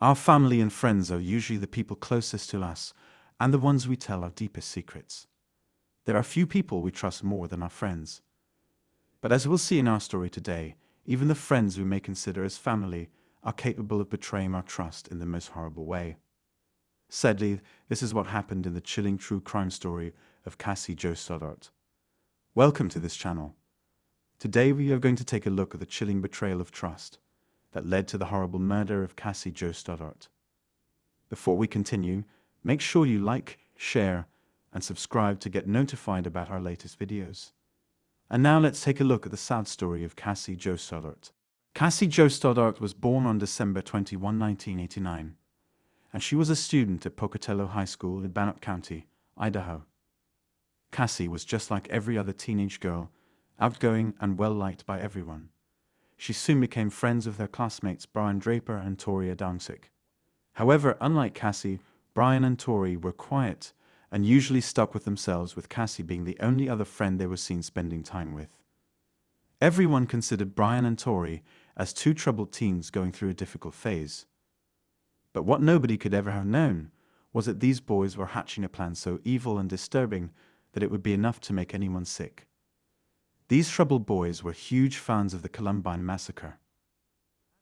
Our family and friends are usually the people closest to us and the ones we tell our deepest secrets. There are few people we trust more than our friends. But as we'll see in our story today, even the friends we may consider as family are capable of betraying our trust in the most horrible way. Sadly, this is what happened in the chilling true crime story of Cassie Jo Stoddart. Welcome to this channel. Today we are going to take a look at the chilling betrayal of trust that led to the horrible murder of Cassie Jo Stoddart. Before we continue, make sure you like, share, and subscribe to get notified about our latest videos. And now let's take a look at the sad story of Cassie Jo Stoddart. Cassie Jo Stoddart was born on December 21, 1989, and she was a student at Pocatello High School in Bannock County, Idaho. Cassie was just like every other teenage girl, outgoing and well-liked by everyone. She soon became friends with her classmates Brian Draper and Tori Adamczyk. However, unlike Cassie, Brian and Tori were quiet and usually stuck with themselves, with Cassie being the only other friend they were seen spending time with. Everyone considered Brian and Tori as two troubled teens going through a difficult phase. But what nobody could ever have known was that these boys were hatching a plan so evil and disturbing that it would be enough to make anyone sick. These troubled boys were huge fans of the Columbine massacre.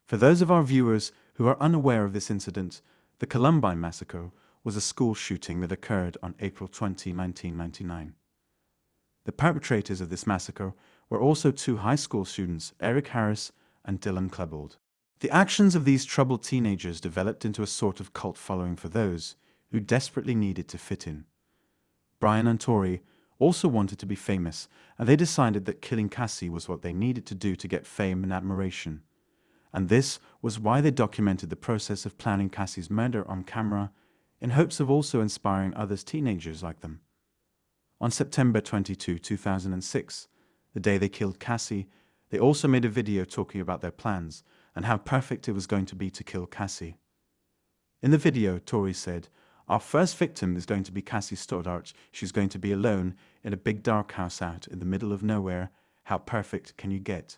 For those of our viewers who are unaware of this incident, the Columbine massacre was a school shooting that occurred on April 20, 1999. The perpetrators of this massacre were also two high school students, Eric Harris and Dylan Klebold. The actions of these troubled teenagers developed into a sort of cult following for those who desperately needed to fit in. Brian and Tori also wanted to be famous, and they decided that killing Cassie was what they needed to do to get fame and admiration. And this was why they documented the process of planning Cassie's murder on camera, in hopes of also inspiring others teenagers like them. On September 22, 2006, the day they killed Cassie, they also made a video talking about their plans and how perfect it was going to be to kill Cassie. In the video, Tori said, "Our first victim is going to be Cassie Stoddart. She's going to be alone in a big dark house out in the middle of nowhere. How perfect can you get?"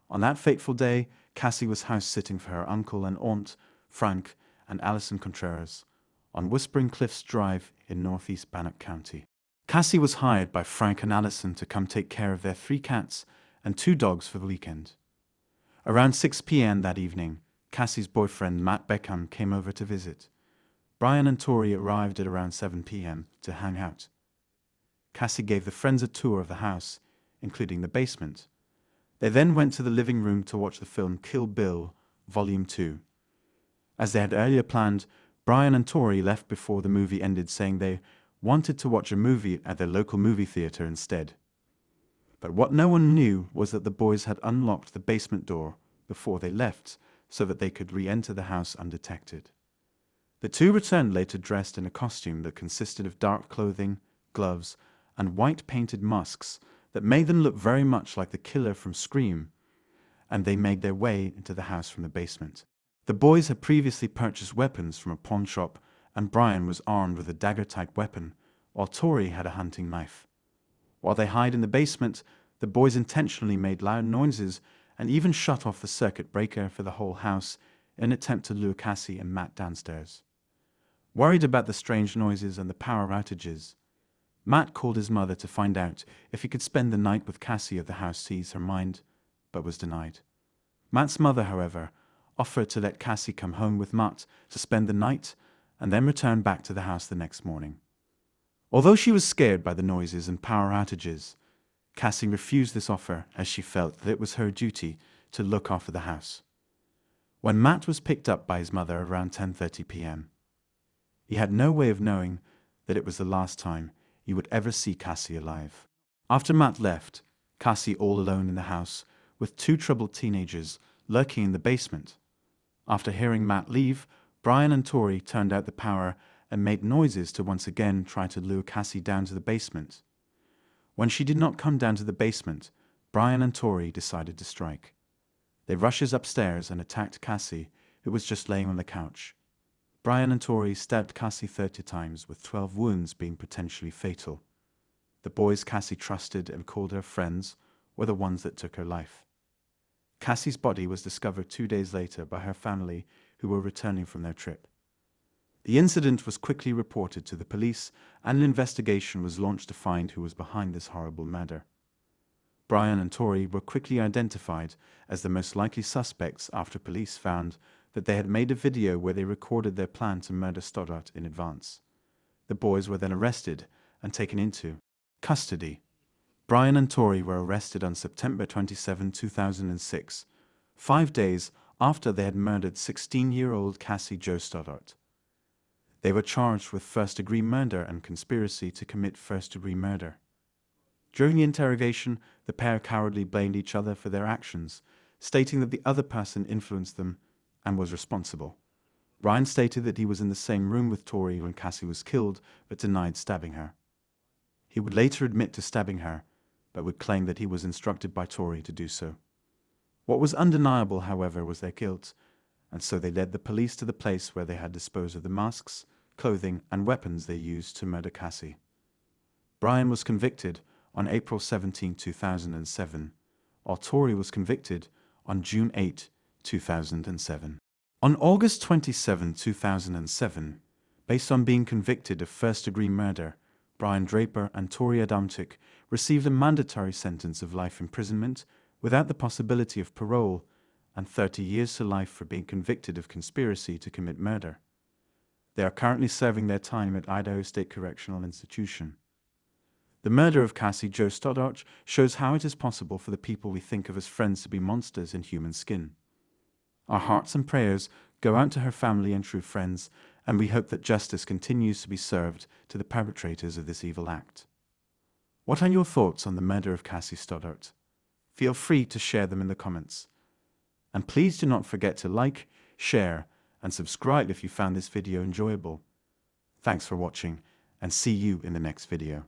On that fateful day, Cassie was house-sitting for her uncle and aunt, Frank and Allison Contreras, on Whispering Cliffs Drive in northeast Bannock County. Cassie was hired by Frank and Allison to come take care of their 3 cats and 2 dogs for the weekend. Around 6 p.m. that evening, Cassie's boyfriend Matt Beckham came over to visit. Brian and Tori arrived at around 7 p.m. to hang out. Cassie gave the friends a tour of the house, including the basement. They then went to the living room to watch the film Kill Bill, Volume 2. As they had earlier planned, Brian and Tori left before the movie ended, saying they wanted to watch a movie at their local movie theater instead. But what no one knew was that the boys had unlocked the basement door before they left so that they could re-enter the house undetected. The two returned later dressed in a costume that consisted of dark clothing, gloves, and white painted masks that made them look very much like the killer from Scream, and they made their way into the house from the basement. The boys had previously purchased weapons from a pawn shop, and Brian was armed with a dagger-type weapon, while Tori had a hunting knife. While they hid in the basement, the boys intentionally made loud noises and even shut off the circuit breaker for the whole house in an attempt to lure Cassie and Matt downstairs. Worried about the strange noises and the power outages, Matt called his mother to find out if he could spend the night with Cassie at the house to ease her mind, but was denied. Matt's mother, however, offered to let Cassie come home with Matt to spend the night and then return back to the house the next morning. Although she was scared by the noises and power outages, Cassie refused this offer as she felt that it was her duty to look after the house. When Matt was picked up by his mother around 10:30 p.m., he had no way of knowing that it was the last time he would ever see Cassie alive. After Matt left, Cassie all alone in the house with 2 troubled teenagers lurking in the basement. After hearing Matt leave, Brian and Tori turned out the power and made noises to once again try to lure Cassie down to the basement. When she did not come down to the basement, Brian and Tori decided to strike. They rushed upstairs and attacked Cassie, who was just laying on the couch. Brian and Tori stabbed Cassie 30 times, with 12 wounds being potentially fatal. The boys Cassie trusted and called her friends were the ones that took her life. Cassie's body was discovered 2 days later by her family, who who were returning from their trip. The incident was quickly reported to the police, and an investigation was launched to find who was behind this horrible murder. Brian and Tori were quickly identified as the most likely suspects after police found that they had made a video where they recorded their plan to murder Stoddart in advance. The boys were then arrested and taken into custody. Brian and Tori were arrested on September 27, 2006, 5 days after they had murdered 16-year-old Cassie Jo Stoddart. They were charged with first-degree murder and conspiracy to commit first-degree murder. During the interrogation, the pair cowardly blamed each other for their actions, stating that the other person influenced them and was responsible. Brian stated that he was in the same room with Tori when Cassie was killed, but denied stabbing her. He would later admit to stabbing her, but would claim that he was instructed by Tori to do so. What was undeniable, however, was their guilt, and so they led the police to the place where they had disposed of the masks, clothing, and weapons they used to murder Cassie. Brian was convicted on April 17, 2007, while Tori was convicted on June 8, 2007. On August 27, 2007, based on being convicted of first-degree murder, Brian Draper and Tori Adamczyk received a mandatory sentence of life imprisonment without the possibility of parole and 30 years to life for being convicted of conspiracy to commit murder. They are currently serving their time at Idaho State Correctional Institution. The murder of Cassie Jo Stoddart shows how it is possible for the people we think of as friends to be monsters in human skin. Our hearts and prayers go out to her family and true friends, and we hope that justice continues to be served to the perpetrators of this evil act. What are your thoughts on the murder of Cassie Stoddart? Feel free to share them in the comments. And please do not forget to like, share, and subscribe if you found this video enjoyable. Thanks for watching, and see you in the next video.